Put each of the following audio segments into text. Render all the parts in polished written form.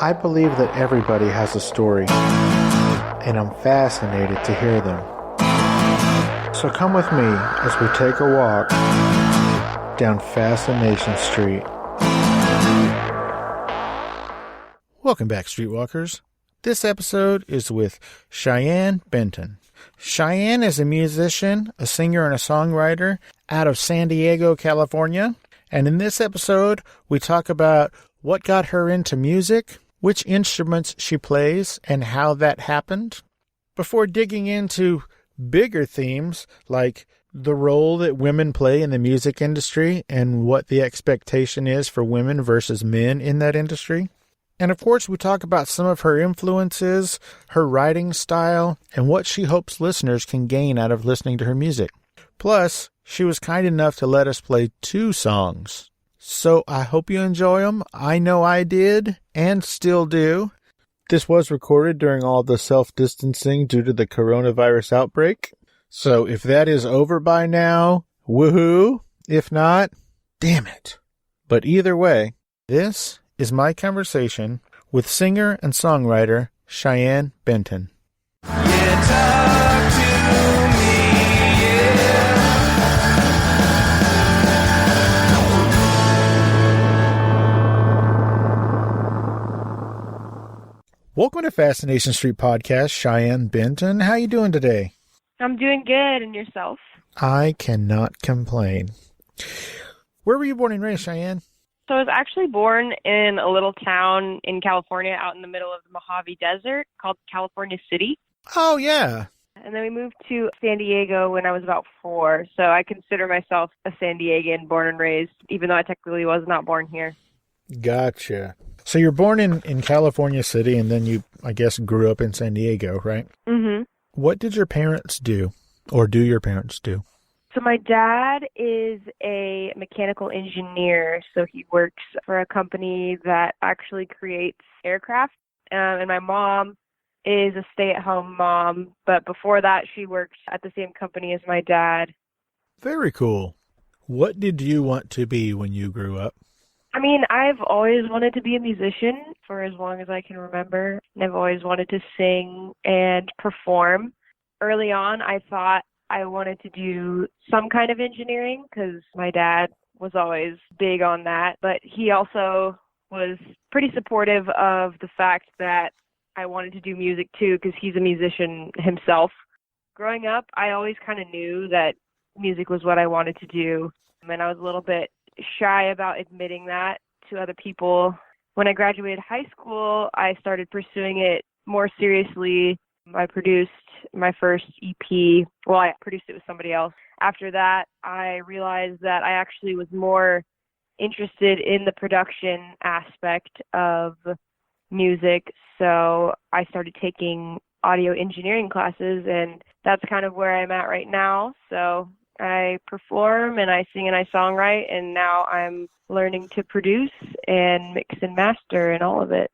I believe that everybody has a story, and I'm fascinated to hear them. So come with me as we take a walk down Fascination Street. Welcome back, Streetwalkers. This episode is with Cheyenne Benton. Cheyenne is a musician, a singer, and a songwriter out of San Diego, California. And in this episode, we talk about what got her into music, which instruments she plays, and how that happened. Before digging into bigger themes like the role that women play in the music industry and what the expectation is for women versus men in that industry. And of course, we talk about some of her influences, her writing style, and what she hopes listeners can gain out of listening to her music. Plus, she was kind enough to let us play 2 songs. So I hope you enjoy them. I know I did, and still do. This was recorded during all the self-distancing due to the coronavirus outbreak. So if that is over by now, woohoo. If not, damn it. But either way, this is my conversation with singer and songwriter Cheyenne Benton. Yeah, talk to me, yeah. Welcome to Fascination Street Podcast, Cheyenne Benton. How you doing today? I'm doing good, and yourself? I cannot complain. Where were you born and raised, Cheyenne? So I was actually born in a little town in California out in the middle of the Mojave Desert called California City. Oh, yeah. And then we moved to San Diego when I was about 4. So I consider myself a San Diegan, born and raised, even though I technically was not born here. Gotcha. So you're born in California City, and then you, I guess, grew up in San Diego, right? Mm-hmm. What did your parents do, or do your parents do? So my dad is a mechanical engineer, so he works for a company that actually creates aircraft. And my mom is a stay-at-home mom, but before that, she worked at the same company as my dad. Very cool. What did you want to be when you grew up? I mean, I've always wanted to be a musician for as long as I can remember, and I've always wanted to sing and perform. Early on, I thought I wanted to do some kind of engineering because my dad was always big on that, but he also was pretty supportive of the fact that I wanted to do music too because he's a musician himself. Growing up, I always kind of knew that music was what I wanted to do, and I was a little bit shy about admitting that to other people. When I graduated high school, I started pursuing it more seriously. I produced my first EP. Well, I produced it with somebody else. After that, I realized that I actually was more interested in the production aspect of music. So I started taking audio engineering classes, and that's kind of where I'm at right now. So I perform and I sing and I songwrite, and now I'm learning to produce and mix and master and all of it.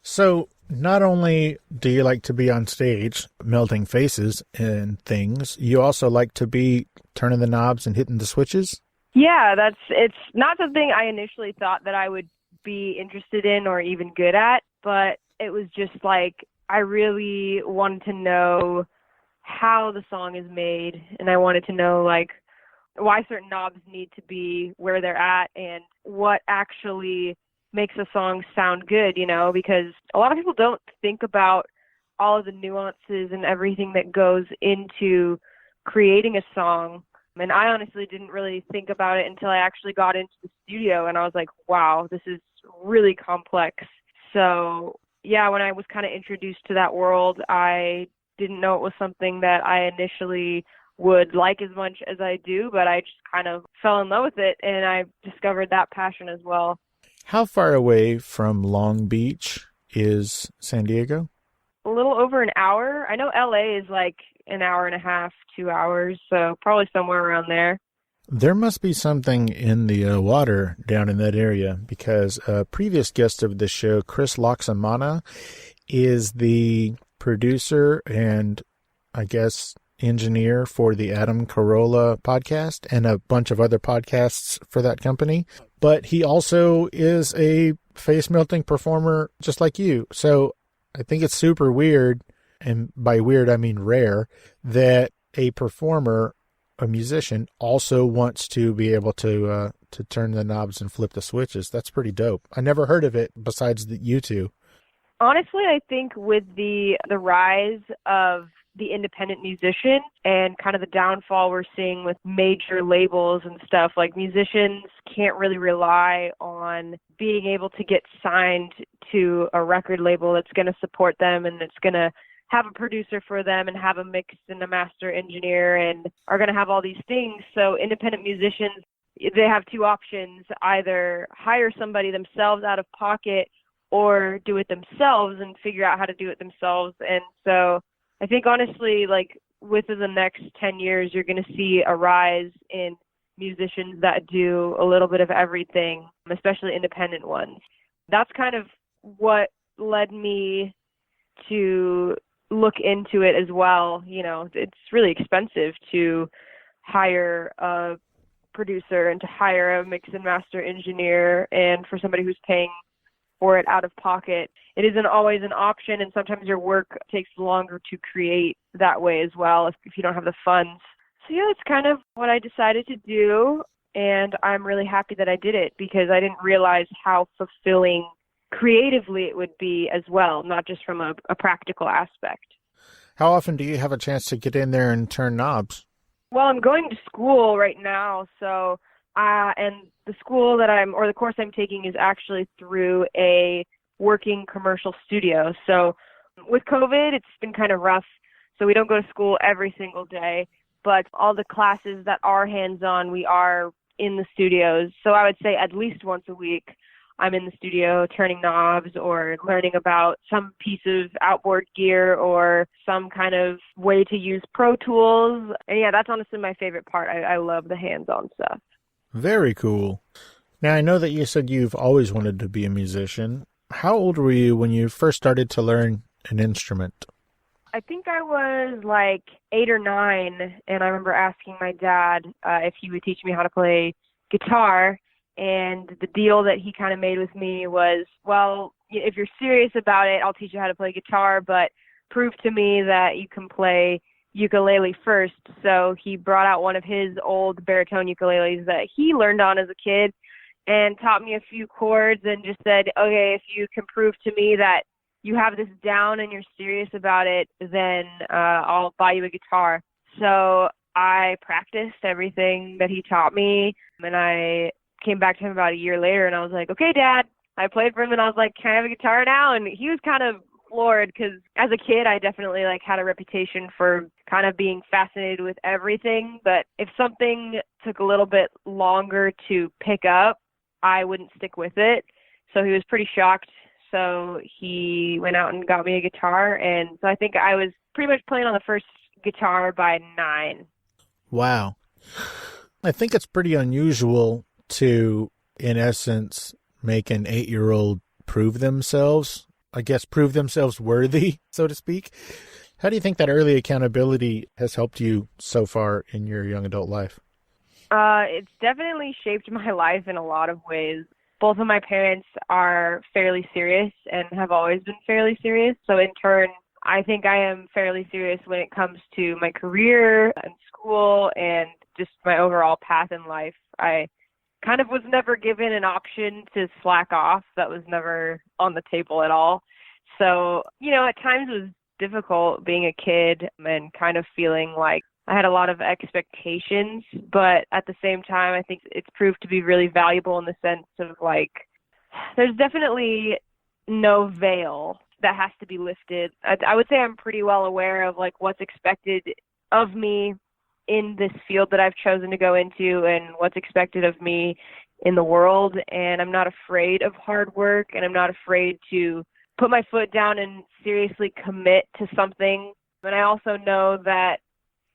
So not only do you like to be on stage melting faces and things, you also like to be turning the knobs and hitting the switches? Yeah, it's not something I initially thought that I would be interested in or even good at, but it was just like I really wanted to know how the song is made, and I wanted to know like why certain knobs need to be where they're at and what actually makes a song sound good, you know, because a lot of people don't think about all of the nuances and everything that goes into creating a song. And I honestly didn't really think about it until I actually got into the studio, and I was like, wow, this is really complex. So yeah, when I was kind of introduced to that world, I didn't know it was something that I initially would like as much as I do, but I just kind of fell in love with it, and I discovered that passion as well. How far away from Long Beach is San Diego? A little over an hour. I know LA is like an hour and a half, 2 hours, so probably somewhere around there. There must be something in the water down in that area, because a previous guest of the show, Chris Loxamana, is the producer and I guess engineer for the Adam Carolla podcast and a bunch of other podcasts for that company. But he also is a face melting performer just like you. So I think it's super weird, and by weird I mean rare, that a performer, a musician, also wants to be able to turn the knobs and flip the switches. That's pretty dope. I never heard of it besides you two. Honestly, I think with the rise of the independent musician and kind of the downfall we're seeing with major labels and stuff, like musicians can't really rely on being able to get signed to a record label that's going to support them and that's going to have a producer for them and have a mix and a master engineer and are going to have all these things. So independent musicians, they have two options: either hire somebody themselves out of pocket or do it themselves and figure out how to do it themselves. And so I think honestly, like within the next 10 years, you're going to see a rise in musicians that do a little bit of everything, especially independent ones. That's kind of what led me to look into it as well. You know, it's really expensive to hire a producer and to hire a mix and master engineer, and for somebody who's paying for it out of pocket, it isn't always an option, and sometimes your work takes longer to create that way as well if you don't have the funds. So yeah, it's kind of what I decided to do, and I'm really happy that I did it because I didn't realize how fulfilling creatively it would be as well, not just from a practical aspect. How often do you have a chance to get in there and turn knobs? Well, I'm going to school right now, so and the school that the course I'm taking is actually through a working commercial studio. So with COVID, it's been kind of rough. So we don't go to school every single day, but all the classes that are hands-on, we are in the studios. So I would say at least once a week, I'm in the studio turning knobs or learning about some piece of outboard gear or some kind of way to use Pro Tools. And yeah, that's honestly my favorite part. I love the hands-on stuff. Very cool. Now, I know that you said you've always wanted to be a musician. How old were you when you first started to learn an instrument? I think I was like 8 or 9, and I remember asking my dad if he would teach me how to play guitar. And the deal that he kind of made with me was, well, if you're serious about it, I'll teach you how to play guitar, but prove to me that you can play ukulele first. So he brought out one of his old baritone ukuleles that he learned on as a kid and taught me a few chords and just said, okay, if you can prove to me that you have this down and you're serious about it, then I'll buy you a guitar. So I practiced everything that he taught me, and I came back to him about a year later, and I was like, okay, Dad. I played for him, and I was like, can I have a guitar now? And he was kind of floored because as a kid, I definitely had a reputation for kind of being fascinated with everything. But if something took a little bit longer to pick up, I wouldn't stick with it. So he was pretty shocked. So he went out and got me a guitar. And so I think I was pretty much playing on the first guitar by 9. Wow. I think it's pretty unusual to, in essence, make an 8-year-old prove themselves worthy, so to speak. How do you think that early accountability has helped you so far in your young adult life? It's definitely shaped my life in a lot of ways. Both of my parents are fairly serious and have always been fairly serious. So in turn, I think I am fairly serious when it comes to my career and school and just my overall path in life. I kind of was never given an option to slack off. That was never on the table at all. So, at times it was difficult being a kid and kind of feeling like I had a lot of expectations, but at the same time, I think it's proved to be really valuable in the sense of there's definitely no veil that has to be lifted. I would say I'm pretty well aware of what's expected of me in this field that I've chosen to go into and what's expected of me in the world. And I'm not afraid of hard work, and I'm not afraid to put my foot down and seriously commit to something. And I also know that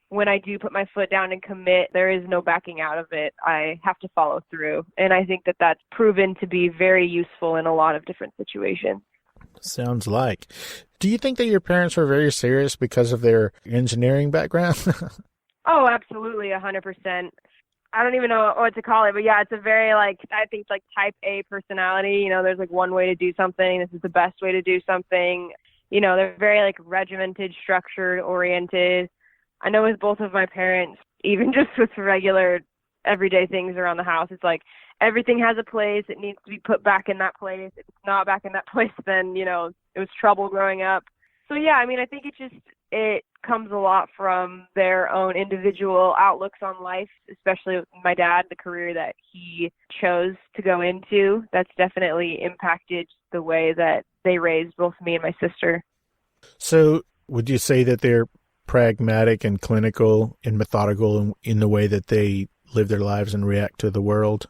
when I do put my foot down and commit, there is no backing out of it. I have to follow through. And I think that that's proven to be very useful in a lot of different situations. Sounds like. Do you think that your parents were very serious because of their engineering background? Oh, absolutely, 100%. I don't even know what to call it, but yeah, it's a very like, I think it's like type A personality. You know, there's like one way to do something. This is the best way to do something. You know, they're very like regimented, structured, oriented. I know with both of my parents, even just with regular everyday things around the house, it's like everything has a place. It needs to be put back in that place. If it's not back in that place, then, you know, it was trouble growing up. So yeah, I mean, I think it comes a lot from their own individual outlooks on life, especially with my dad, the career that he chose to go into. That's definitely impacted the way that they raised both me and my sister. So would you say that they're pragmatic and clinical and methodical in the way that they live their lives and react to the world?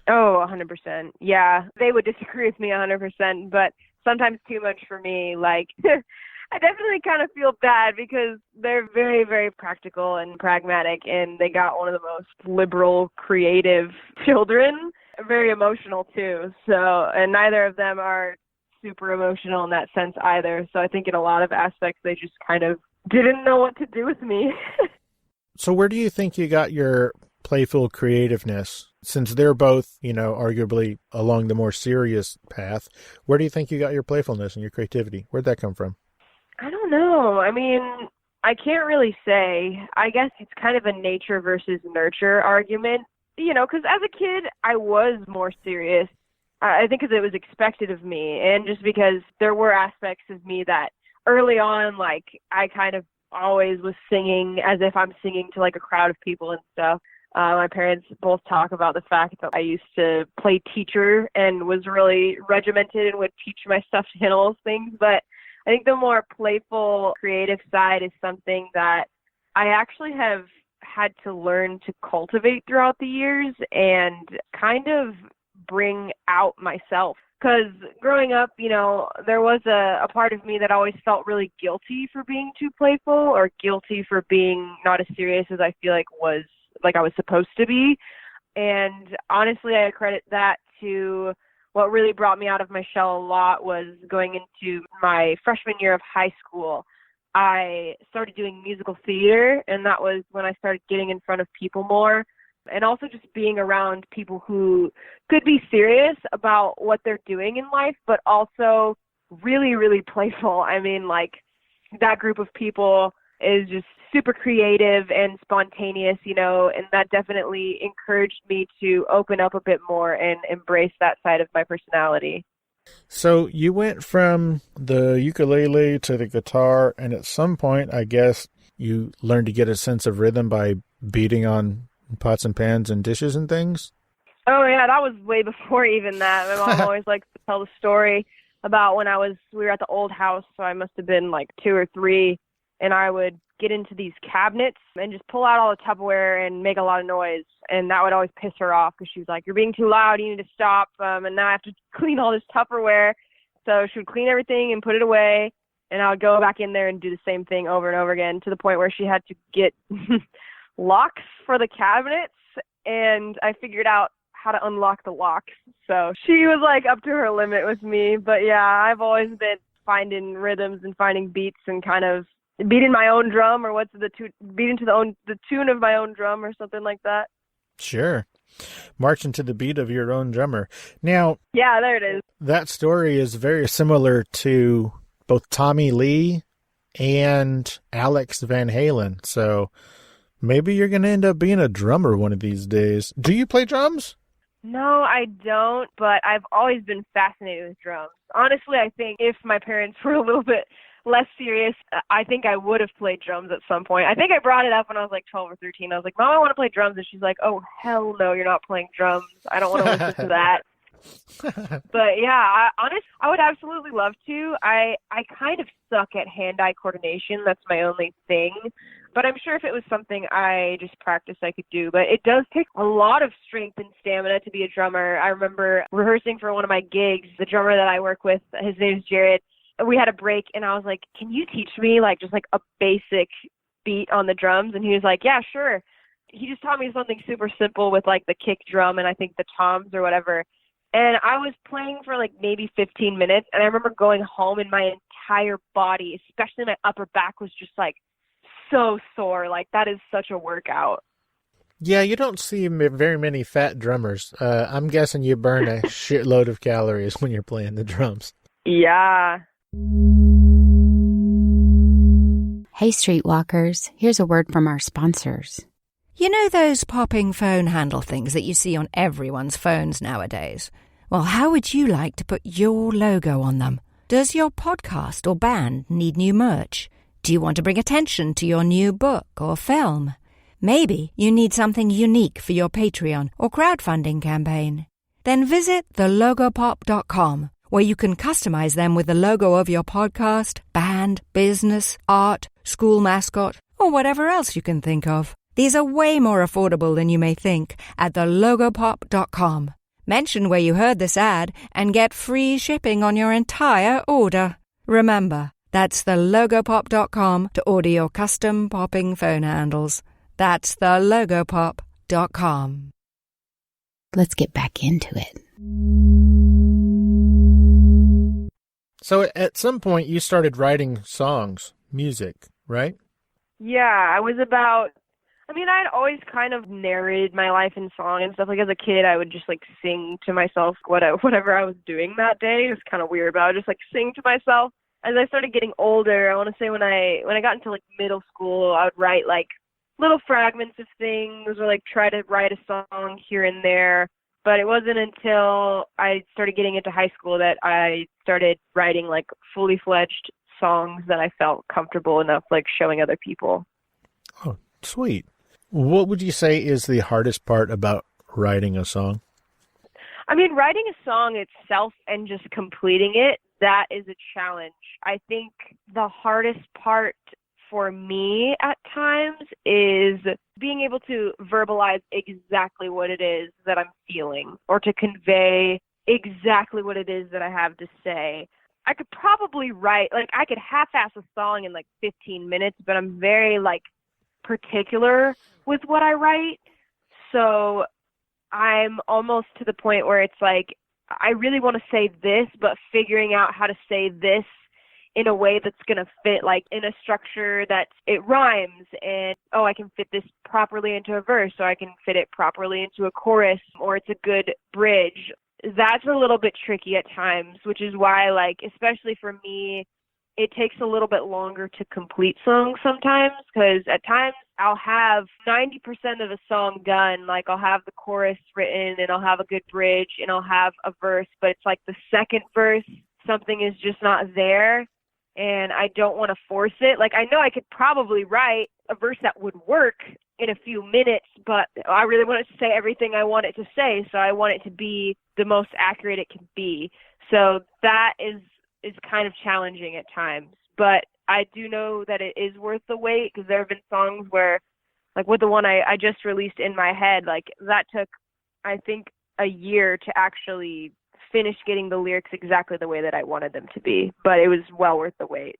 Oh, 100%. Yeah, they would disagree with me 100%, but sometimes too much for me. Like, I definitely kind of feel bad because they're very, very practical and pragmatic, and they got one of the most liberal, creative children, very emotional too. So, and neither of them are super emotional in that sense either. So I think in a lot of aspects, they just kind of didn't know what to do with me. So where do you think you got your playful creativeness? Since they're both, you know, arguably along the more serious path, where do you think you got your playfulness and your creativity? Where'd that come from? I don't know. I mean, I can't really say. I guess it's kind of a nature versus nurture argument, you know, because as a kid, I was more serious. I think because it was expected of me, and just because there were aspects of me that early on, like, I kind of always was singing as if I'm singing to, like, a crowd of people and stuff. My parents both talk about the fact that I used to play teacher and was really regimented and would teach my stuffed animals things. But I think the more playful, creative side is something that I actually have had to learn to cultivate throughout the years and kind of bring out myself. Because growing up, you know, there was a part of me that always felt really guilty for being too playful or guilty for being not as serious as I feel like I was supposed to be. And honestly, I credit that to what really brought me out of my shell a lot was going into my freshman year of high school. I started doing musical theater, and that was when I started getting in front of people more. And also just being around people who could be serious about what they're doing in life, but also really, really playful. I mean, like, that group of people is just super creative and spontaneous, you know, and that definitely encouraged me to open up a bit more and embrace that side of my personality. So you went from the ukulele to the guitar, and at some point, I guess, you learned to get a sense of rhythm by beating on pots and pans and dishes and things? Oh, yeah, that was way before even that. My mom always likes to tell the story about when we were at the old house, so I must have been like 2 or 3, and I would get into these cabinets and just pull out all the Tupperware and make a lot of noise, and that would always piss her off because she was like, "You're being too loud, you need to stop," and now I have to clean all this Tupperware. So she would clean everything and put it away, and I would go back in there and do the same thing over and over again to the point where she had to get locks for the cabinets, and I figured out how to unlock the locks. So she was like up to her limit with me. But yeah, I've always been finding rhythms and finding beats and kind of beating my own drum, or beating to the tune of my own drum or something like that. Sure. Marching to the beat of your own drummer. Now, yeah, there it is. That story is very similar to both Tommy Lee and Alex Van Halen. So maybe you're going to end up being a drummer one of these days. Do you play drums? No, I don't, but I've always been fascinated with drums. Honestly, I think if my parents were a little bit less serious, I think I would have played drums at some point. I think I brought it up when I was like 12 or 13. I was like, "Mom, I want to play drums." And she's like, "Oh, hell no, you're not playing drums. I don't want to listen to that." But yeah, I would absolutely love to. I kind of suck at hand-eye coordination. That's my only thing. But I'm sure if it was something I just practiced, I could do. But it does take a lot of strength and stamina to be a drummer. I remember rehearsing for one of my gigs. The drummer that I work with, his name is Jared. We had a break, and I was like, "Can you teach me just a basic beat on the drums?" And he was like, "Yeah, sure." He just taught me something super simple with the kick drum and I think the toms or whatever. And I was playing for maybe 15 minutes, and I remember going home and my entire body, especially my upper back, was just so sore. That is such a workout. Yeah, you don't see very many fat drummers. I'm guessing you burn a shitload of calories when you're playing the drums. Yeah. Hey, Streetwalkers, here's a word from our sponsors. You know those popping phone handle things that you see on everyone's phones nowadays? Well, how would you like to put your logo on them? Does your podcast or band need new merch? Do you want to bring attention to your new book or film? Maybe you need something unique for your Patreon or crowdfunding campaign. Then visit thelogopop.com, where you can customize them with the logo of your podcast, band, business, art, school mascot, or whatever else you can think of. These are way more affordable than you may think at thelogopop.com. Mention where you heard this ad and get free shipping on your entire order. Remember, that's thelogopop.com to order your custom popping phone handles. That's thelogopop.com. Let's get back into it. So at some point you started writing songs, music, right? Yeah, I'd always kind of narrated my life in song and stuff. Like as a kid, I would just like sing to myself whatever I was doing that day. It was kind of weird, but I would just like sing to myself. As I started getting older, I want to say when I got into like middle school, I would write like little fragments of things or like try to write a song here and there. But it wasn't until I started getting into high school that I started writing like fully fledged songs that I felt comfortable enough like showing other people. Oh, sweet. What would you say is the hardest part about writing a song? I mean, writing a song itself and just completing it, that is a challenge. I think the hardest part for me at times is being able to verbalize exactly what it is that I'm feeling or to convey exactly what it is that I have to say. I could probably I could half-ass a song in like 15 minutes, but I'm very like particular with what I write. So I'm almost to the point where it's like, I really want to say this, but figuring out how to say this in a way that's going to fit like in a structure that it rhymes and, I can fit this properly into a verse, or I can fit it properly into a chorus, or it's a good bridge. That's a little bit tricky at times, which is why like, especially for me, it takes a little bit longer to complete songs sometimes, because at times I'll have 90% of a song done. Like I'll have the chorus written and I'll have a good bridge and I'll have a verse, but it's like the second verse, something is just not there and I don't want to force it. Like I know I could probably write a verse that would work in a few minutes, but I really want it to say everything I want it to say, so I want it to be the most accurate it can be. So that is kind of challenging at times, but I do know that it is worth the wait, because there have been songs where, like with the one I just released, In My Head, like that took, I think, a year to actually finish getting the lyrics exactly the way that I wanted them to be, but it was well worth the wait.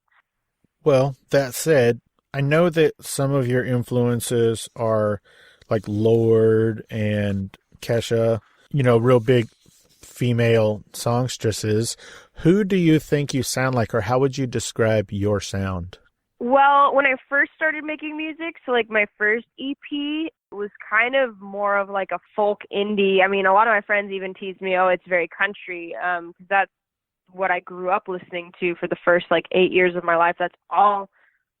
Well, that said, I know that some of your influences are like Lorde and Kesha, real big female songstresses. Who do you think you sound like, or how would you describe your sound? Well, when I first started making music, so like my first EP was kind of more of like a folk indie. I mean, a lot of my friends even tease me, it's very country, because that's what I grew up listening to for the first like 8 years of my life. That's all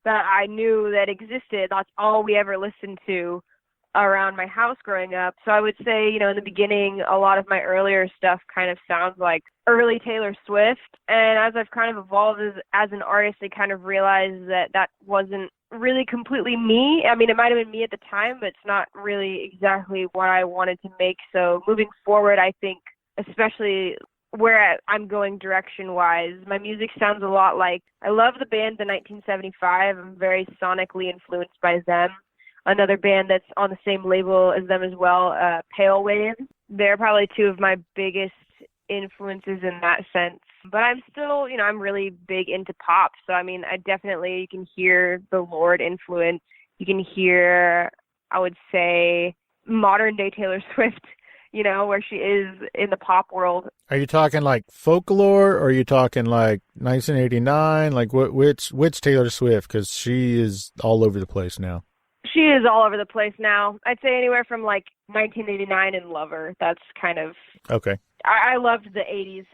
that I knew that existed. That's all we ever listened to around my house growing up. So I would say, in the beginning, a lot of my earlier stuff kind of sounds like early Taylor Swift. And as I've kind of evolved as an artist, I kind of realized that wasn't really completely me. I mean, it might have been me at the time, but it's not really exactly what I wanted to make. So moving forward, I think, especially where I'm going direction-wise, my music sounds a lot like, I love the band The 1975. I'm very sonically influenced by them. Another band that's on the same label as them as well, Pale Wave. They're probably two of my biggest influences in that sense. But I'm still, I'm really big into pop. So, I mean, you can hear the Lorde influence. You can hear, I would say, modern-day Taylor Swift, where she is in the pop world. Are you talking like Folklore, or are you talking like 1989? Like which Taylor Swift? Because she is all over the place now. She is all over the place now. I'd say anywhere from like 1989 and Lover. That's kind of... Okay. I loved the 80s.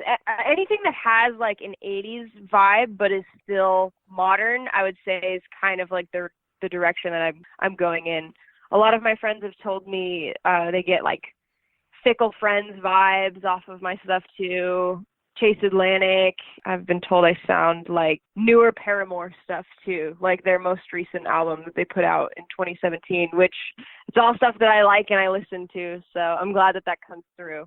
Anything that has like an 80s vibe but is still modern, I would say is kind of like the direction that I'm going in. A lot of my friends have told me they get like Fickle Friends vibes off of my stuff too. Chase Atlantic. I've been told I sound like newer Paramore stuff too, like their most recent album that they put out in 2017, which it's all stuff that I like and I listen to. So I'm glad that comes through.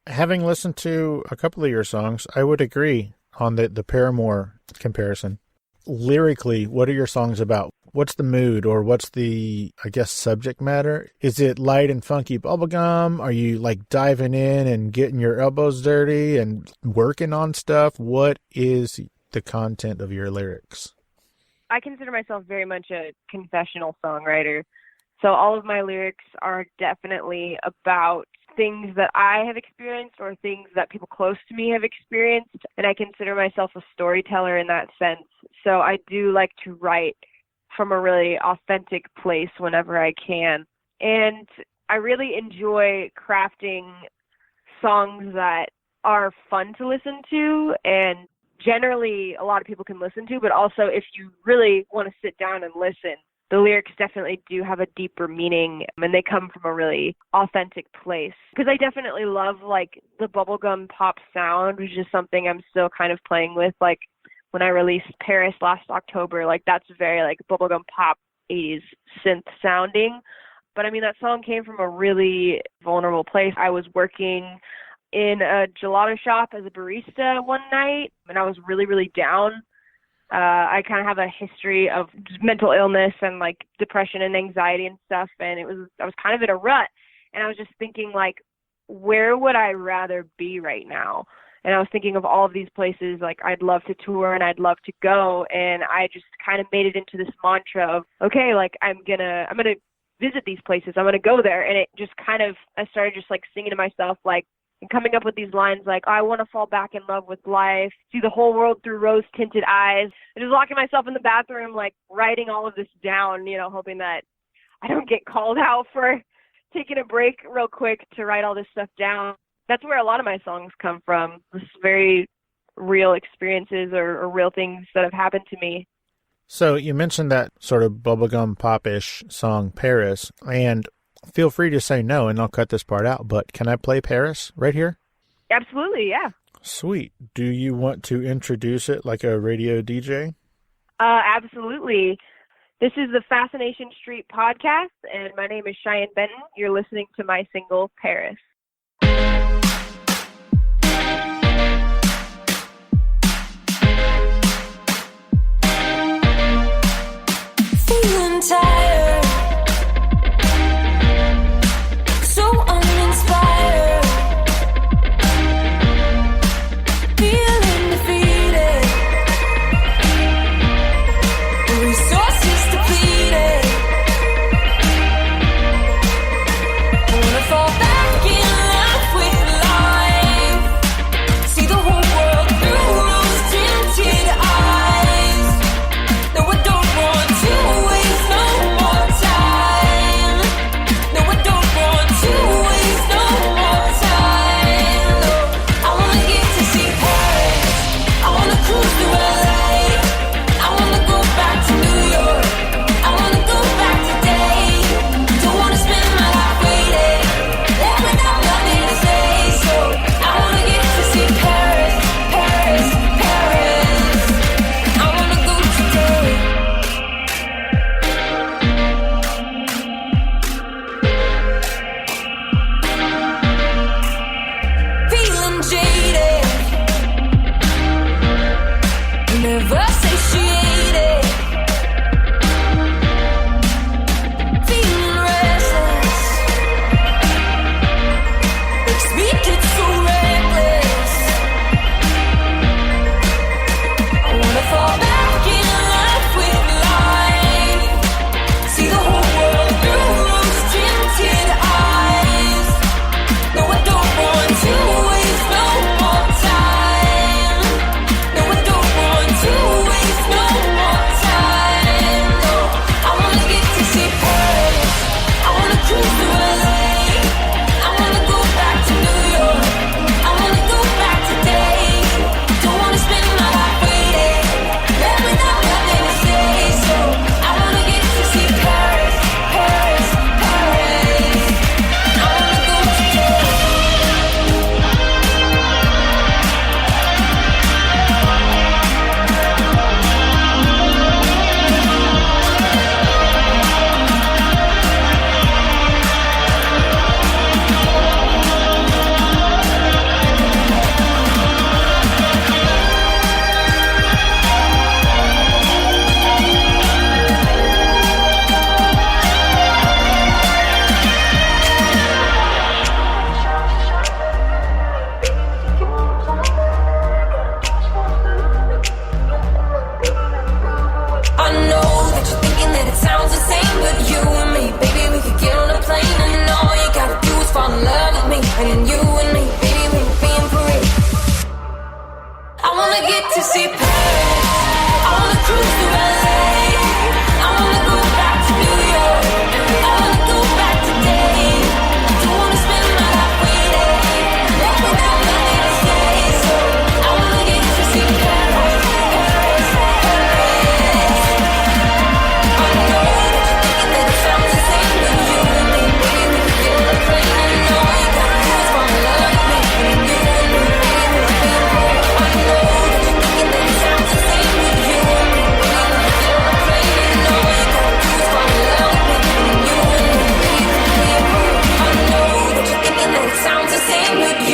Having listened to a couple of your songs, I would agree on the Paramore comparison. Lyrically, what are your songs about? What's the mood, or what's the, I guess, subject matter? Is it light and funky bubblegum? Are you like diving in and getting your elbows dirty and working on stuff? What is the content of your lyrics? I consider myself very much a confessional songwriter. So all of my lyrics are definitely about things that I have experienced or things that people close to me have experienced. And I consider myself a storyteller in that sense. So I do like to write from a really authentic place whenever I can. And I really enjoy crafting songs that are fun to listen to and generally a lot of people can listen to, but also if you really want to sit down and listen, the lyrics definitely do have a deeper meaning and they come from a really authentic place. Because I definitely love like the bubblegum pop sound, which is something I'm still kind of playing with. Like when I released Paris last October, like that's very like bubblegum pop 80s synth sounding. But I mean, that song came from a really vulnerable place. I was working in a gelato shop as a barista one night and I was really, really down. I kind of have a history of just mental illness and like depression and anxiety and stuff. And I was kind of in a rut and I was just thinking like, where would I rather be right now? And I was thinking of all of these places like I'd love to tour and I'd love to go. And I just kind of made it into this mantra of, okay, like I'm going to visit these places. I'm going to go there. And it just kind of, I started just like singing to myself, like, and coming up with these lines like, I want to fall back in love with life, see the whole world through rose-tinted eyes. And just locking myself in the bathroom, like writing all of this down, you know, hoping that I don't get called out for taking a break real quick to write all this stuff down. That's where a lot of my songs come from, this very real experiences or real things that have happened to me. So you mentioned that sort of bubblegum pop-ish song, Paris, and feel free to say no, and I'll cut this part out, but can I play Paris right here? Absolutely, yeah. Sweet. Do you want to introduce it like a radio DJ? Absolutely. This is the Fascination Street podcast, and my name is Cheyenne Benton. You're listening to my single, Paris. Feeling tired, so uninspired, feeling defeated, resources depleted. Wanna fall back in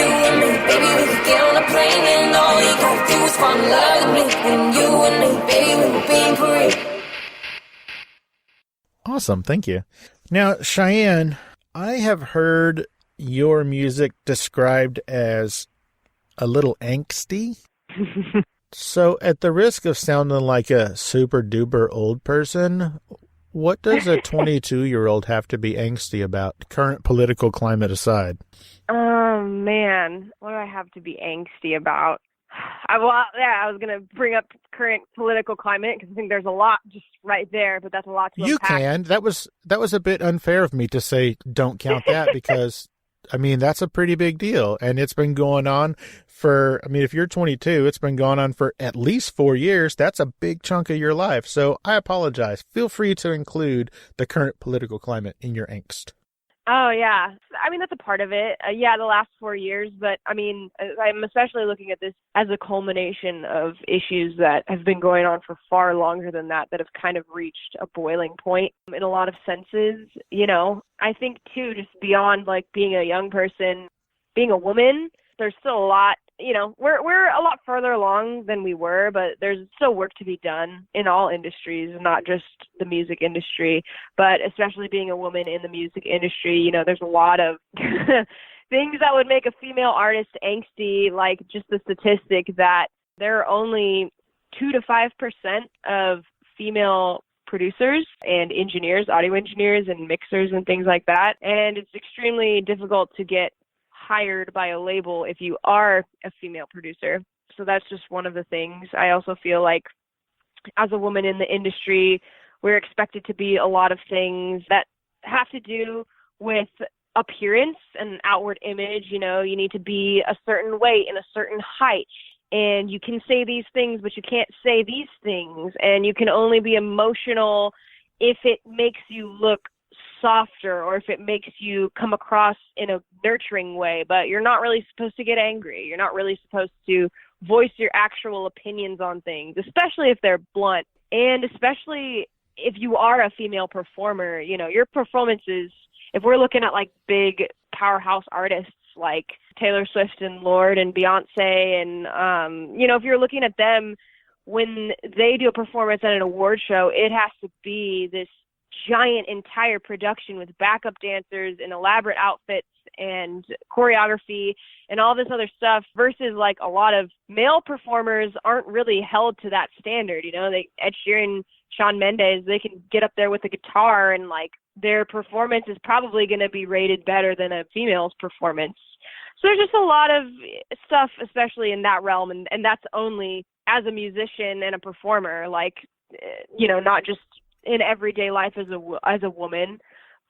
and me, baby, we could get on a plane and all you gotta do is fall in love with me. And you and me, baby, we will be in Paris. Awesome. Thank you. Now, Cheyenne, I have heard your music described as a little angsty. So at the risk of sounding like a super duper old person, what does a 22-year-old have to be angsty about, current political climate aside? Oh, man. What do I have to be angsty about? I was going to bring up current political climate because I think there's a lot just right there, but that's a lot to You unpack. can. That was a bit unfair of me to say don't count that because, I mean, that's a pretty big deal. And it's been going on for, I mean, if you're 22, it's been going on for at least 4 years. That's a big chunk of your life. So I apologize. Feel free to include the current political climate in your angst. Oh, yeah. I mean, that's a part of it. The last 4 years. But, I mean, I'm especially looking at this as a culmination of issues that have been going on for far longer than that have kind of reached a boiling point in a lot of senses. You know, I think, too, just beyond, like, being a young person, being a woman, there's still a lot. You know, we're a lot further along than we were, but there's still work to be done in all industries, not just the music industry, but especially being a woman in the music industry. You know, there's a lot of things that would make a female artist angsty, like just the statistic that there are only 2 to 5% of female producers and engineers, audio engineers and mixers and things like that. And it's extremely difficult to get hired by a label if you are a female producer. So that's just one of the things. I also feel like as a woman in the industry, we're expected to be a lot of things that have to do with appearance and outward image. You know, you need to be a certain weight and a certain height. And you can say these things, but you can't say these things. And you can only be emotional if it makes you look softer or if it makes you come across in a nurturing way, but you're not really supposed to get angry. You're not really supposed to voice your actual opinions on things, especially if they're blunt. And especially if you are a female performer, you know, your performances, if we're looking at like big powerhouse artists like Taylor Swift and Lorde and Beyonce and, you know, if you're looking at them, when they do a performance at an award show, it has to be this giant entire production with backup dancers and elaborate outfits and choreography and all this other stuff versus like a lot of male performers aren't really held to that standard. You know, Ed Sheeran, Shawn Mendes, they can get up there with a guitar and like their performance is probably going to be rated better than a female's performance. So there's just a lot of stuff, especially in that realm. And that's only as a musician and a performer, like, you know, not just in everyday life as a woman.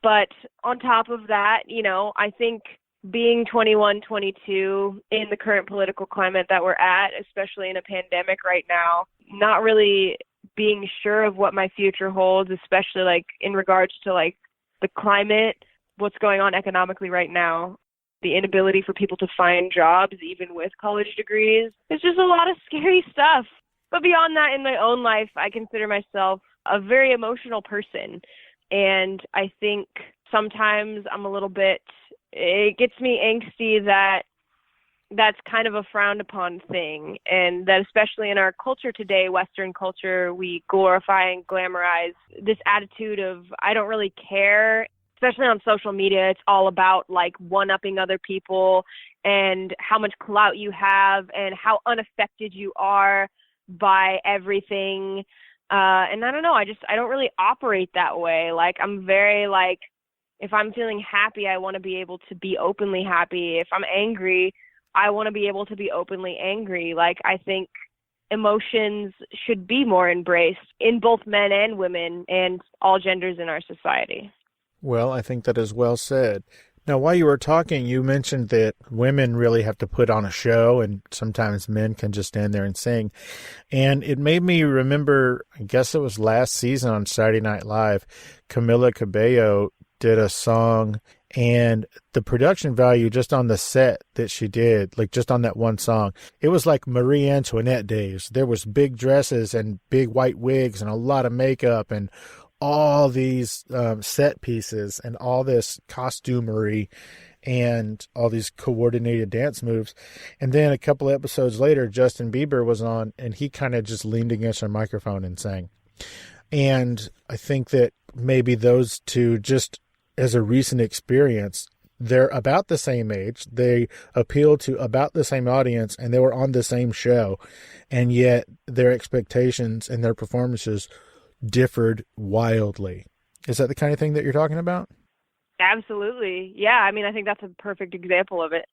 But on top of that, you know, I think being 21, 22 in the current political climate that we're at, especially in a pandemic right now, not really being sure of what my future holds, especially like in regards to like the climate, what's going on economically right now, the inability for people to find jobs, even with college degrees. It's just a lot of scary stuff. But beyond that, in my own life, I consider myself a very emotional person. And I think sometimes I'm a little bit, it gets me angsty that that's kind of a frowned upon thing. And that especially in our culture today, Western culture, we glorify and glamorize this attitude of, I don't really care. Especially on social media, it's all about like one-upping other people and how much clout you have and how unaffected you are by everything. And I don't know, I don't really operate that way. Like I'm very like, if I'm feeling happy, I want to be able to be openly happy. If I'm angry, I want to be able to be openly angry. Like I think emotions should be more embraced in both men and women and all genders in our society. Well, I think that is well said. Now, while you were talking, you mentioned that women really have to put on a show and sometimes men can just stand there and sing. And it made me remember, I guess it was last season on Saturday Night Live, Camila Cabello did a song and the production value just on the set that she did, like just on that one song, it was like Marie Antoinette days. There was big dresses and big white wigs and a lot of makeup and all these set pieces and all this costumery. and all these coordinated dance moves. And then a couple episodes later, Justin Bieber was on, and he kind of just leaned against a microphone and sang. And I think that maybe those two, just as a recent experience, they're about the same age. They appeal to about the same audience, and they were on the same show. And yet their expectations and their performances differed wildly. Is that the kind of thing that you're talking about? Absolutely. Yeah, I mean, I think that's a perfect example of it.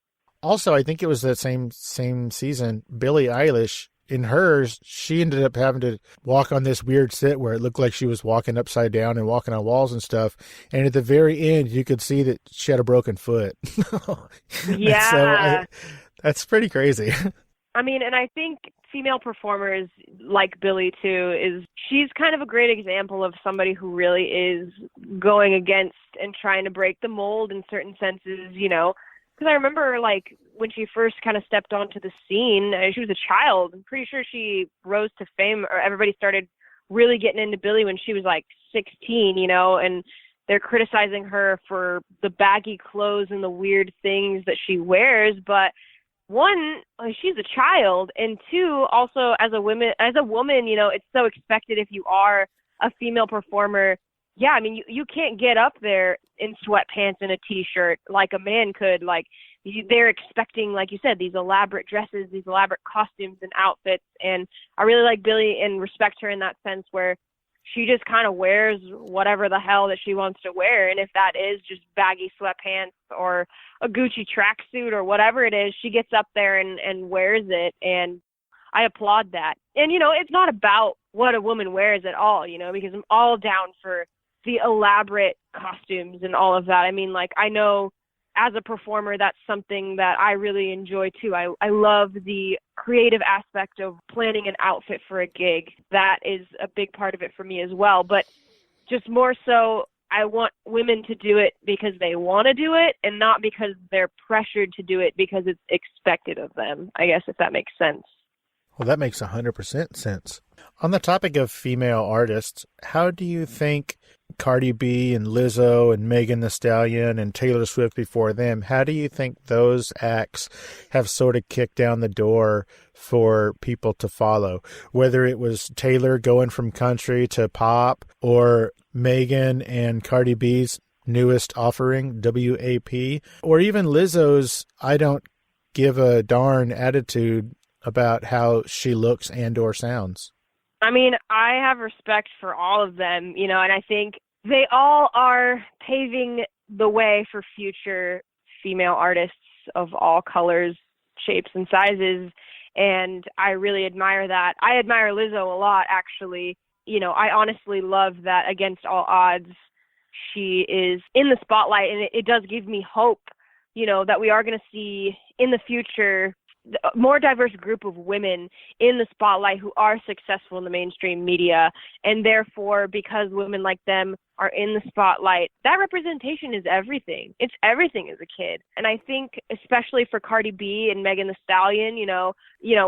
Also, I think it was that same season, Billie Eilish, in hers, she ended up having to walk on this weird set where it looked like she was walking upside down and walking on walls and stuff. And at the very end, you could see that she had a broken foot. Yeah. So that's pretty crazy. I mean, and I think female performers like Billie too, she's kind of a great example of somebody who really is going against and trying to break the mold in certain senses, you know, because I remember like when she first kind of stepped onto the scene, she was a child. I'm pretty sure she rose to fame, or everybody started really getting into Billie when she was like 16, you know, and they're criticizing her for the baggy clothes and the weird things that she wears, but one, she's a child, and two, also as a woman, you know, it's so expected if you are a female performer. Yeah, I mean, you can't get up there in sweatpants and a t-shirt like a man could. Like, they're expecting, like you said, these elaborate dresses, these elaborate costumes and outfits. And I really like Billie and respect her in that sense where she just kind of wears whatever the hell that she wants to wear. And if that is just baggy sweatpants or a Gucci tracksuit or whatever it is, she gets up there and wears it. And I applaud that. And, you know, it's not about what a woman wears at all, you know, because I'm all down for the elaborate costumes and all of that. I mean, like, I know as a performer, that's something that I really enjoy too. I love the creative aspect of planning an outfit for a gig. That is a big part of it for me as well. But just more so, I want women to do it because they want to do it and not because they're pressured to do it because it's expected of them, I guess, if that makes sense. Well, that makes 100% sense. On the topic of female artists, how do you think Cardi B and Lizzo and Megan Thee Stallion and Taylor Swift before them, how do you think those acts have sort of kicked down the door for people to follow? Whether it was Taylor going from country to pop or Megan and Cardi B's newest offering, WAP, or even Lizzo's I don't give a darn attitude about how she looks and or sounds. I mean, I have respect for all of them, you know, and I think they all are paving the way for future female artists of all colors, shapes, and sizes, and I really admire that. I admire Lizzo a lot, actually. You know, I honestly love that against all odds, she is in the spotlight, and it does give me hope, you know, that we are going to see in the future a more diverse group of women in the spotlight who are successful in the mainstream media. And therefore, because women like them are in the spotlight, that representation is everything. It's everything as a kid. And I think especially for Cardi B and Megan Thee Stallion, you know,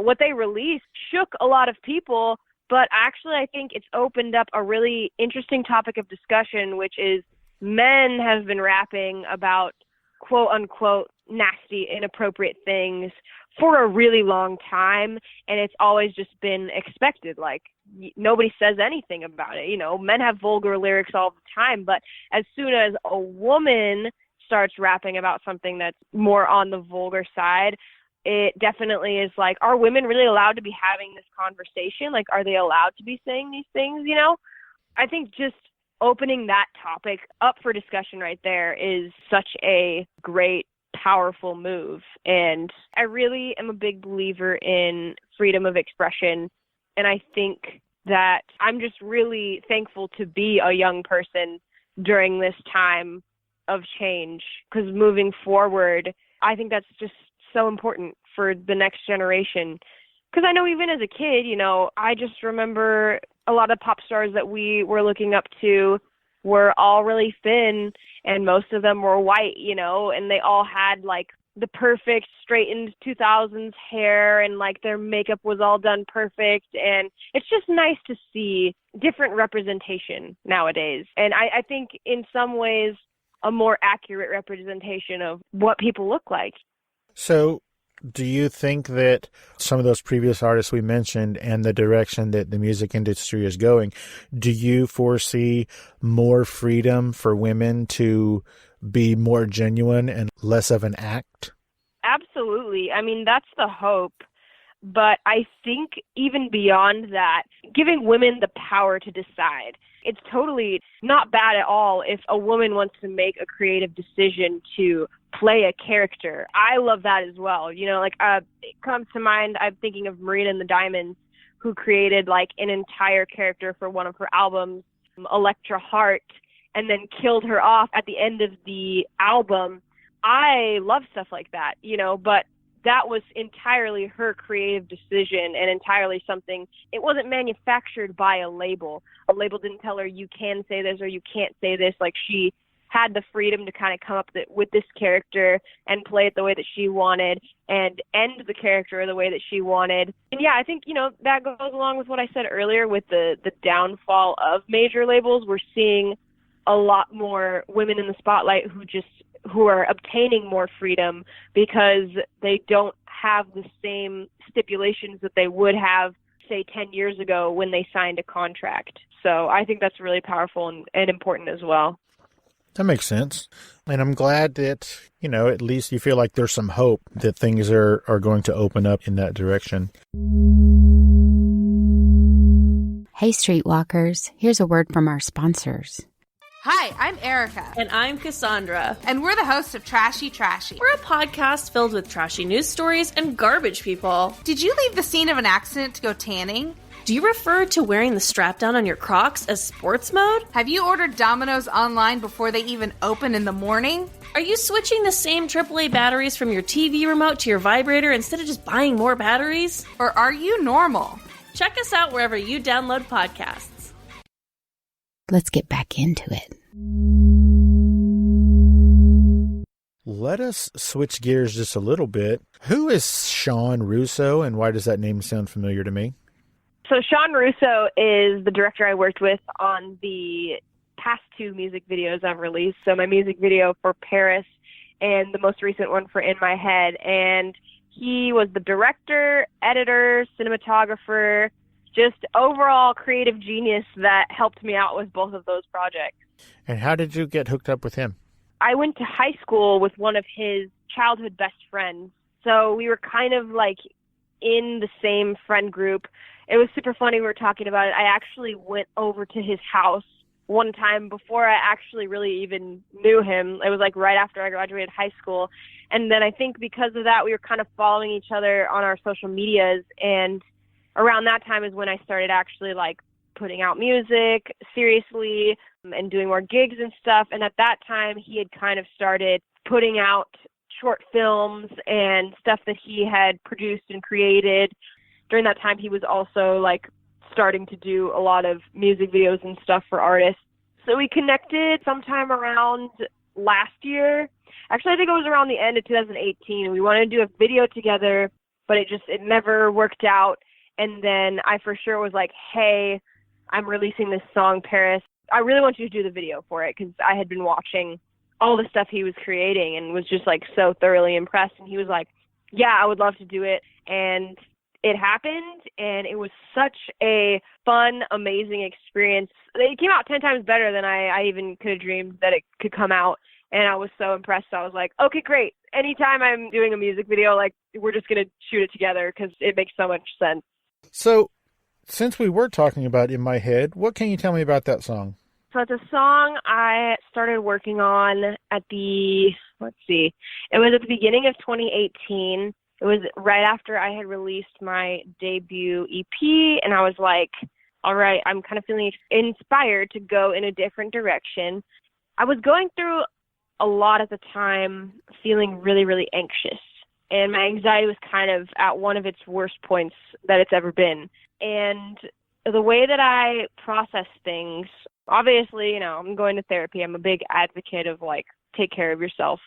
what they released shook a lot of people, but actually I think it's opened up a really interesting topic of discussion, which is men have been rapping about quote unquote nasty, inappropriate things for a really long time, and it's always just been expected. Like, nobody says anything about it. You know, men have vulgar lyrics all the time, but as soon as a woman starts rapping about something that's more on the vulgar side, it definitely is like, are women really allowed to be having this conversation? Like, are they allowed to be saying these things, you know? I think just opening that topic up for discussion right there is such a great, powerful move. And I really am a big believer in freedom of expression. And I think that I'm just really thankful to be a young person during this time of change, because moving forward, I think that's just so important for the next generation. Because I know even as a kid, you know, I just remember a lot of pop stars that we were looking up to were all really thin, and most of them were white, you know, and they all had like the perfect straightened 2000s hair, and like their makeup was all done perfect. And it's just nice to see different representation nowadays. And I think in some ways a more accurate representation of what people look like. So do you think that some of those previous artists we mentioned and the direction that the music industry is going, do you foresee more freedom for women to be more genuine and less of an act? Absolutely. I mean, that's the hope. But I think even beyond that, giving women the power to decide. It's totally not bad at all if a woman wants to make a creative decision to play a character. I love that as well. You know, like it comes to mind, I'm thinking of Marina and the Diamonds, who created like an entire character for one of her albums, Electra Heart, and then killed her off at the end of the album. I love stuff like that, you know, but that was entirely her creative decision and entirely something. It wasn't manufactured by a label. A label didn't tell her you can say this or you can't say this. Like, she had the freedom to kind of come up with this character and play it the way that she wanted and end the character the way that she wanted. And yeah, I think, you know, that goes along with what I said earlier with the downfall of major labels. We're seeing a lot more women in the spotlight who are obtaining more freedom because they don't have the same stipulations that they would have, say, 10 years ago when they signed a contract. So I think that's really powerful and important as well. That makes sense. And I'm glad that, you know, at least you feel like there's some hope that things are going to open up in that direction. Hey, Streetwalkers, here's a word from our sponsors. Hi, I'm Erica. And I'm Cassandra. And we're the hosts of Trashy Trashy. We're a podcast filled with trashy news stories and garbage people. Did you leave the scene of an accident to go tanning? Do you refer to wearing the strap down on your Crocs as sports mode? Have you ordered Domino's online before they even open in the morning? Are you switching the same AAA batteries from your TV remote to your vibrator instead of just buying more batteries? Or are you normal? Check us out wherever you download podcasts. Let's get back into it. Let us switch gears just a little bit. Who is Sean Russo, and why does that name sound familiar to me? So Sean Russo is the director I worked with on the past two music videos I've released. So my music video for Paris and the most recent one for In My Head. And he was the director, editor, cinematographer, just overall creative genius that helped me out with both of those projects. And how did you get hooked up with him? I went to high school with one of his childhood best friends. So we were kind of like in the same friend group. It was super funny. We were talking about it. I actually went over to his house one time before I actually really even knew him. It was like right after I graduated high school. And then I think because of that, we were kind of following each other on our social medias. And around that time is when I started actually like putting out music seriously and doing more gigs and stuff. And at that time, he had kind of started putting out short films and stuff that he had produced and created. During that time, he was also like starting to do a lot of music videos and stuff for artists. So we connected sometime around last year. Actually, I think it was around the end of 2018. We wanted to do a video together, but it never worked out. And then I for sure was like, hey, I'm releasing this song, Paris. I really want you to do the video for it because I had been watching all the stuff he was creating and was just like so thoroughly impressed. And he was like, yeah, I would love to do it. And it happened, and it was such a fun, amazing experience. It came out 10 times better than I even could have dreamed that it could come out. And I was so impressed. I was like, okay, great. Anytime I'm doing a music video, like, we're just going to shoot it together because it makes so much sense. So, since we were talking about In My Head, what can you tell me about that song? So it's a song I started working on at it was at the beginning of 2018. It was right after I had released my debut EP, and I was like, all right, I'm kind of feeling inspired to go in a different direction. I was going through a lot at the time, feeling really, really anxious. And my anxiety was kind of at one of its worst points that it's ever been. And the way that I process things, obviously, you know, I'm going to therapy. I'm a big advocate of, like, take care of yourself.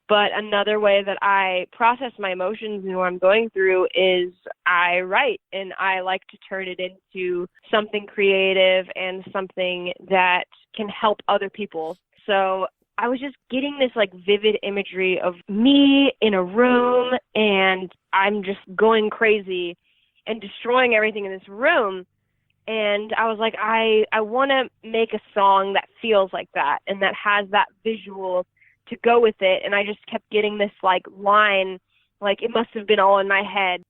But another way that I process my emotions and what I'm going through is I write, and I like to turn it into something creative and something that can help other people. So I was just getting this like vivid imagery of me in a room and I'm just going crazy and destroying everything in this room. And I was like, I want to make a song that feels like that and that has that visual to go with it. And I just kept getting this like line, like it must have been all in my head.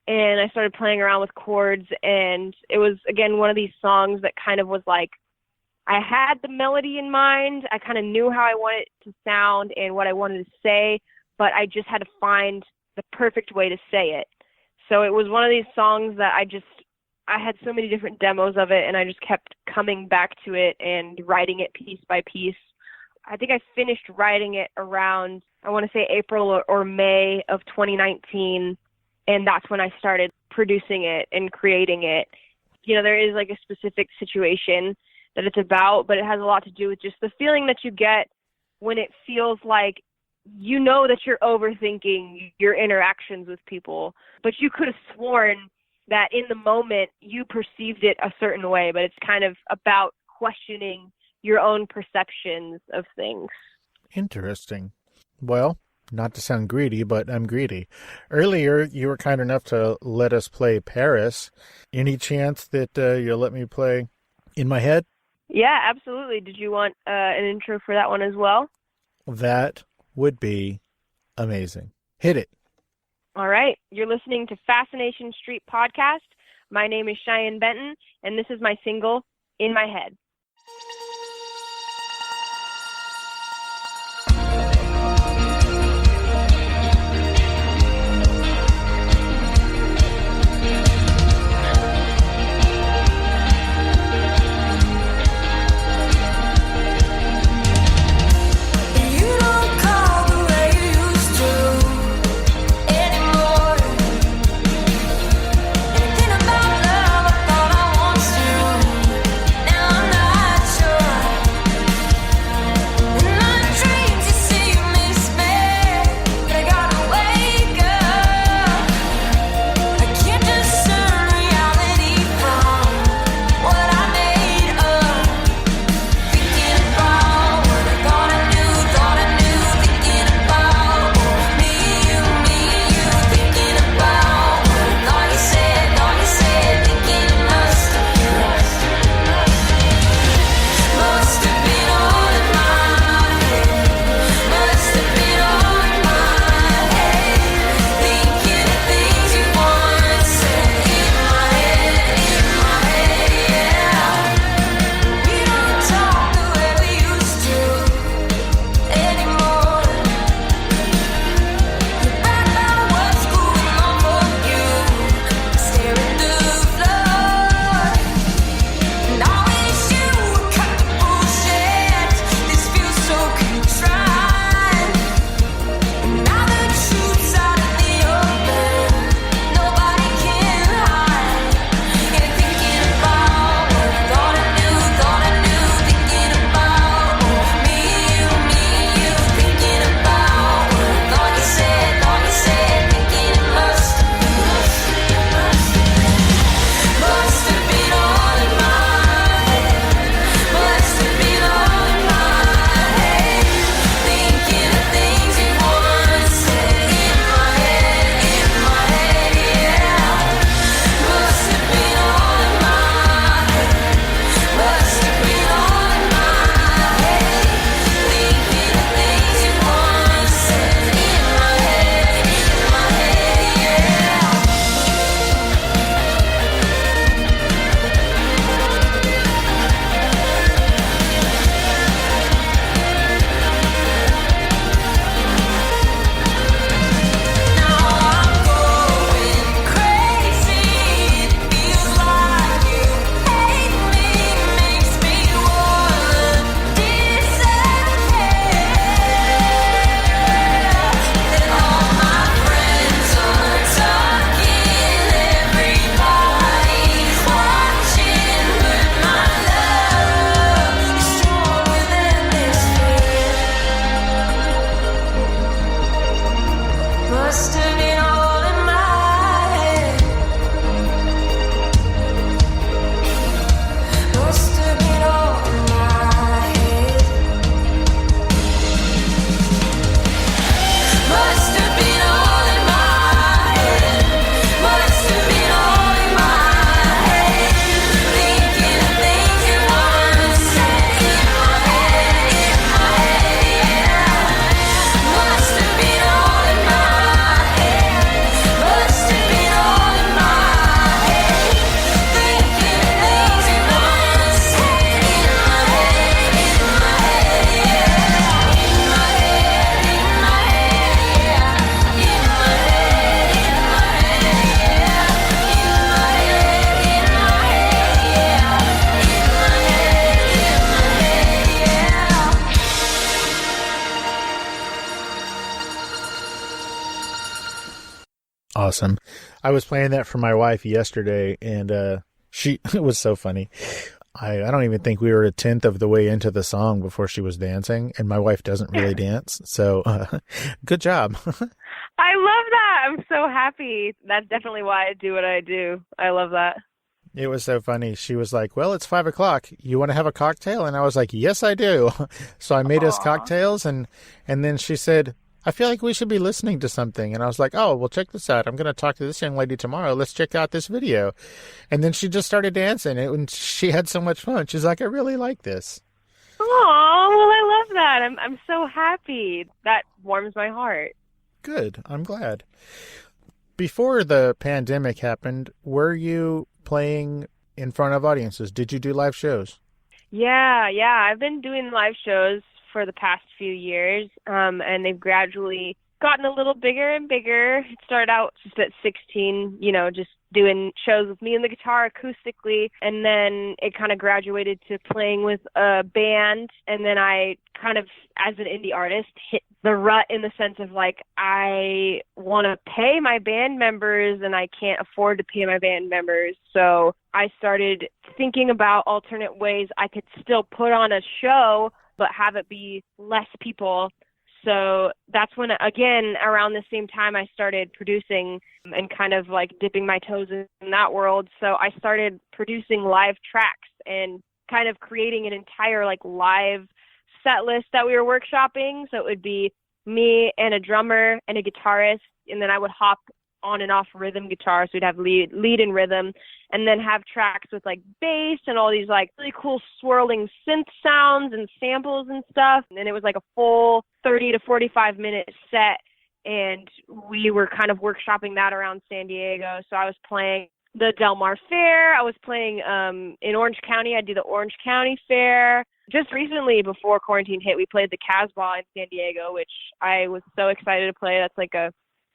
And I started playing around with chords, and it was, again, one of these songs that kind of was like, I had the melody in mind. I kind of knew how I wanted it to sound and what I wanted to say, but I just had to find the perfect way to say it. So it was one of these songs that I had so many different demos of it, and I just kept coming back to it and writing it piece by piece. I think I finished writing it around, I want to say April or May of 2019, and that's when I started producing it and creating it. You know, there is like a specific situation that it's about, but it has a lot to do with just the feeling that you get when it feels like you know that you're overthinking your interactions with people, but you could have sworn that in the moment you perceived it a certain way, but it's kind of about questioning your own perceptions of things. Interesting. Well, not to sound greedy, but I'm greedy. Earlier, you were kind enough to let us play Paris. Any chance that you'll let me play In My Head? Yeah, absolutely. Did you want an intro for that one as well? That would be amazing. Hit it. All right. You're listening to Fascination Street podcast. My name is Cheyenne Benton, and this is my single, In My Head. Anything about love, I thought I once knew. Now I'm not awesome. I was playing that for my wife yesterday, and it was so funny. I don't even think we were a tenth of the way into the song before she was dancing, and my wife doesn't really dance, so good job. I love that. I'm so happy. That's definitely why I do what I do. I love that. It was so funny. She was like, well, it's 5:00. You want to have a cocktail? And I was like, yes, I do. So I made us cocktails, and then she said, I feel like we should be listening to something. And I was like, oh, well, check this out. I'm going to talk to this young lady tomorrow. Let's check out this video. And then she just started dancing, and she had so much fun. She's like, I really like this. Oh, well, I love that. I'm so happy. That warms my heart. Good. I'm glad. Before the pandemic happened, were you playing in front of audiences? Did you do live shows? Yeah. I've been doing live shows for the past few years, and they've gradually gotten a little bigger and bigger. It started out just at 16, just doing shows with me and the guitar acoustically, and then it kind of graduated to playing with a band, and then I kind of, as an indie artist, hit the rut in the sense of like, I want to pay my band members and I can't afford to pay my band members. So I started thinking about alternate ways I could still put on a show but have it be less people. So that's when, again, around the same time, I started producing and kind of like dipping my toes in that world. So I started producing live tracks and kind of creating an entire like live set list that we were workshopping. So it would be me and a drummer and a guitarist, and then I would hop on and off rhythm guitar. So we'd have lead and rhythm, and then have tracks with like bass and all these like really cool swirling synth sounds and samples and stuff. And it was like a full 30 to 45 minute set. And we were kind of workshopping that around San Diego. So I was playing the Del Mar Fair. I was playing in Orange County. I do the Orange County Fair. Just recently, before quarantine hit, we played the Casbah in San Diego, which I was so excited to play. That's like a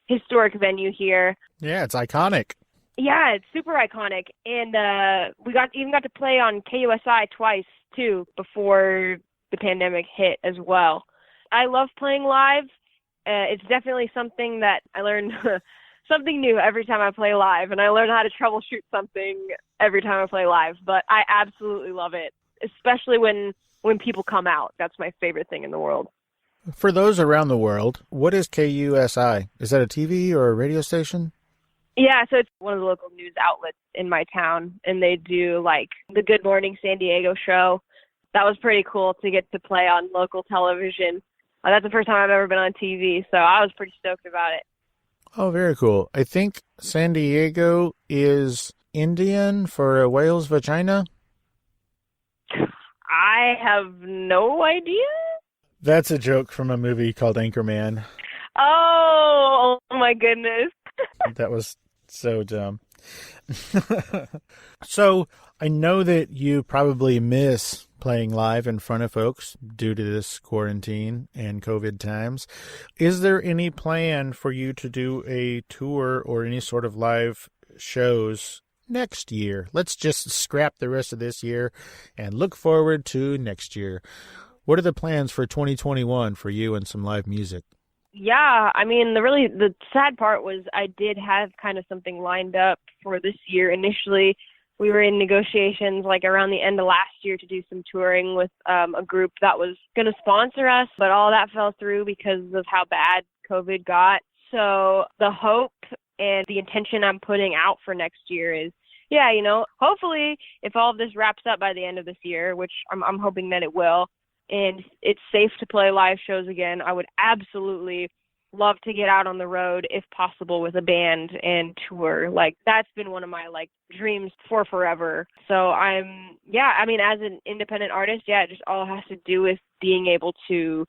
historic venue here. Yeah, it's iconic. Yeah, it's super iconic. And we got to play on KUSI twice, too, before the pandemic hit as well. I love playing live. It's definitely something that I learn something new every time I play live, and I learn how to troubleshoot something every time I play live. But I absolutely love it, especially when people come out. That's my favorite thing in the world. For those around the world, what is KUSI? Is that a TV or a radio station? Yeah, so it's one of the local news outlets in my town, and they do like the Good Morning San Diego show. That was pretty cool to get to play on local television. That's the first time I've ever been on TV, so I was pretty stoked about it. Oh, very cool. I think San Diego is Indian for a whale's vagina. I have no idea. That's a joke from a movie called Anchorman. Oh my goodness. That was so dumb. So I know that you probably miss playing live in front of folks due to this quarantine and COVID times. Is there any plan for you to do a tour or any sort of live shows next year? Let's just scrap the rest of this year and look forward to next year. What are the plans for 2021 for you and some live music? Yeah, I mean, the sad part was I did have kind of something lined up for this year. Initially, we were in negotiations like around the end of last year to do some touring with a group that was going to sponsor us, but all that fell through because of how bad COVID got. So the hope and the intention I'm putting out for next year is, hopefully if all of this wraps up by the end of this year, which I'm hoping that it will, and it's safe to play live shows again, I would absolutely love to get out on the road if possible with a band and tour. Like, that's been one of my dreams for forever. So as an independent artist, it just all has to do with being able to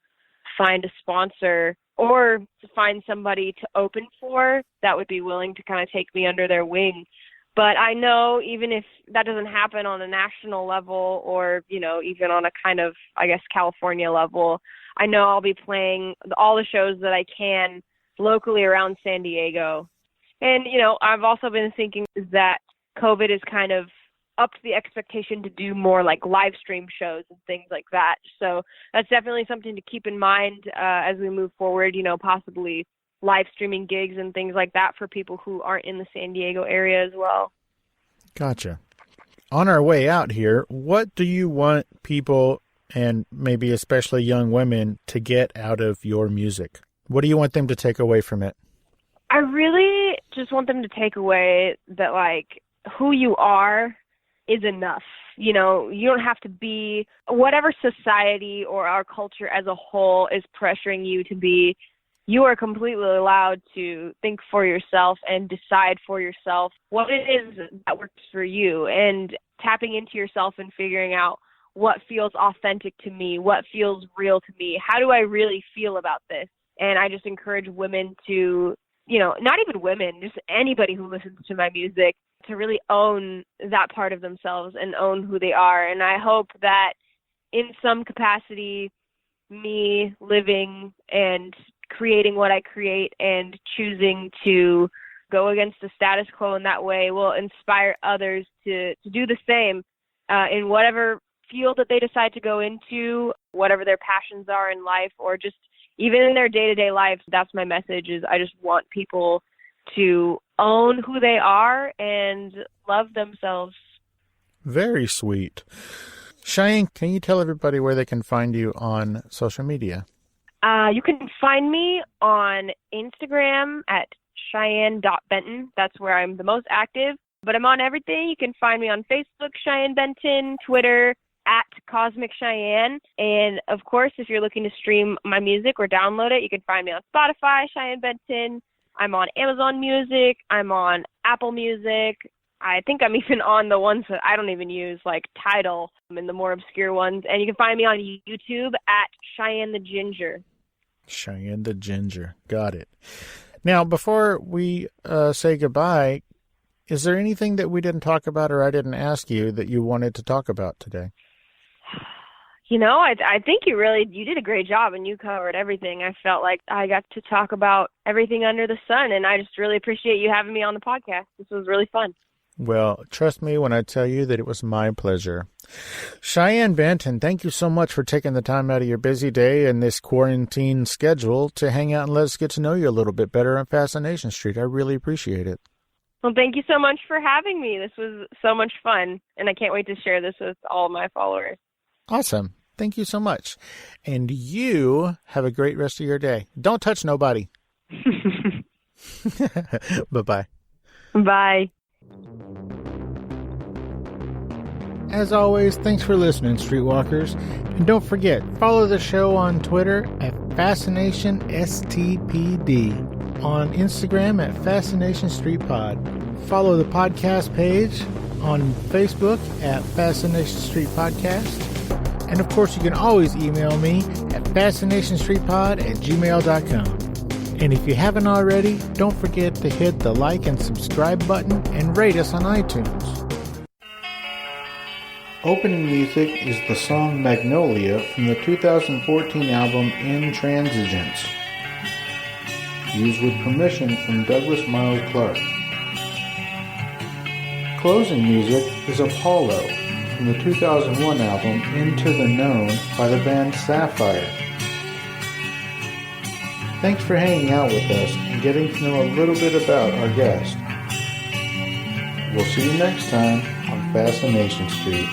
find a sponsor or to find somebody to open for that would be willing to kind of take me under their wing. But I know even if that doesn't happen on a national level or, even on a kind of, California level, I know I'll be playing all the shows that I can locally around San Diego. And, I've also been thinking that COVID is kind of upped the expectation to do more live stream shows and things like that. So that's definitely something to keep in mind as we move forward, possibly live streaming gigs and things like that for people who aren't in the San Diego area as well. Gotcha. On our way out here, what do you want people, and maybe especially young women, to get out of your music? What do you want them to take away from it? I really just want them to take away that, like, who you are is enough. You know, you don't have to be whatever society or our culture as a whole is pressuring you to be. You are completely allowed to think for yourself and decide for yourself what it is that works for you, and tapping into yourself and figuring out what feels authentic to me, what feels real to me, how do I really feel about this? And I just encourage women to, you know, not even women, just anybody who listens to my music, to really own that part of themselves and own who they are. And I hope that in some capacity, me living and creating what I create and choosing to go against the status quo in that way will inspire others to do the same in whatever field that they decide to go into, whatever their passions are in life, or just even in their day-to-day life. That's my message, is I just want people to own who they are and love themselves. Very sweet. Cheyenne, can you tell everybody where they can find you on social media? You can find me on Instagram at Cheyenne.Benton. That's where I'm the most active. But I'm on everything. You can find me on Facebook, Cheyenne Benton, Twitter, at Cosmic Cheyenne. And, of course, if you're looking to stream my music or download it, you can find me on Spotify, Cheyenne Benton. I'm on Amazon Music. I'm on Apple Music. I think I'm even on the ones that I don't even use, like Tidal, and the more obscure ones. And you can find me on YouTube at Cheyenne the Ginger. Cheyenne the Ginger. Got it. Now, before we say goodbye, is there anything that we didn't talk about or I didn't ask you that you wanted to talk about today? You know, I think you did a great job, and you covered everything. I felt like I got to talk about everything under the sun, and I just really appreciate you having me on the podcast. This was really fun. Well, trust me when I tell you that it was my pleasure. Cheyenne Benton, thank you so much for taking the time out of your busy day and this quarantine schedule to hang out and let us get to know you a little bit better on Fascination Street. I really appreciate it. Well, thank you so much for having me. This was so much fun, and I can't wait to share this with all my followers. Awesome. Thank you so much. And you have a great rest of your day. Don't touch nobody. Bye-bye. Bye. As always, thanks for listening, Streetwalkers. And don't forget, follow the show on Twitter at FascinationSTPD, on Instagram at Fascination Street Pod. Follow the podcast page on Facebook at Fascination Street Podcast. And of course, you can always email me at fascinationstreetpod@gmail.com. And if you haven't already, don't forget to hit the like and subscribe button and rate us on iTunes. Opening music is the song Magnolia from the 2014 album Intransigence, used with permission from Douglas Miles Clark. Closing music is Apollo from the 2001 album Into the Known by the band Sapphire. Thanks for hanging out with us and getting to know a little bit about our guest. We'll see you next time on Fascination Street.